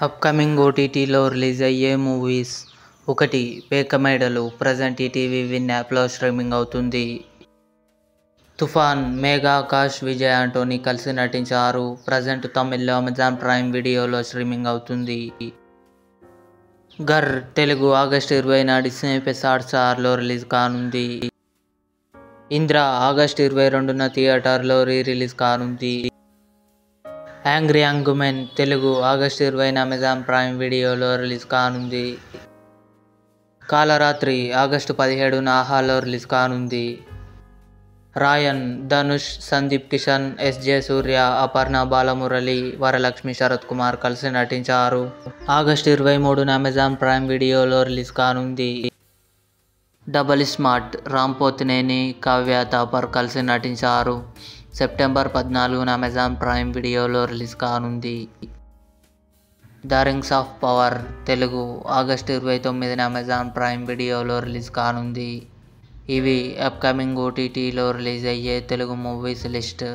Upcoming ఓటీటీలో release అయ్యే movies: 1. పేకమేడలు present ETV win యాప్లో స్ట్రీమింగ్ అవుతుంది. తుఫాన్ మేఘా ఆకాష్, విజయ్ ఆంటోనీ కలిసి నటించారు. ప్రజెంట్ తమిళ్లో అమెజాన్ ప్రైమ్ వీడియోలో స్ట్రీమింగ్ అవుతుంది. ఘర్ తెలుగు ఆగస్టు 20న డిస్నీ ప్లస్ హాట్‌స్టార్లో రిలీజ్ కానుంది. ఇంద్ర ఆగస్టు 22న థియేటర్లో రిలీజ్ కానుంది. Angry young men Telugu August 20న అమెజాన్ ప్రైమ్ వీడియోలో రిలీజ్ కానుంది. కాలరాత్రి ఆగస్టు 17న ఆహాలో రిలీజ్ కానుంది. రాయన్ ధనుష్, సందీప్ కిషన్, ఎస్.జె. సూర్య, అపర్ణ బాలమురళి, వరలక్ష్మి శరత్ కుమార్ కలిసి నటించారు. ఆగస్టు 23న అమెజాన్ ప్రైమ్ వీడియోలో రిలీజ్ కానుంది. డబుల్ స్మార్ట్ రామ్ పోతినేని, కావ్య థాపర్ కలిసి నటించారు. సెప్టెంబర్ 14న అమెజాన్ ప్రైమ్ వీడియోలో రిలీజ్ కానుంది. The rings of power Telugu August 29న అమెజాన్ ప్రైమ్ వీడియోలో రిలీజ్ కానుంది. ఇవి అప్కమింగ్ ఓటీటీలో రిలీజ్ అయ్యే తెలుగు మూవీస్ లిస్ట్.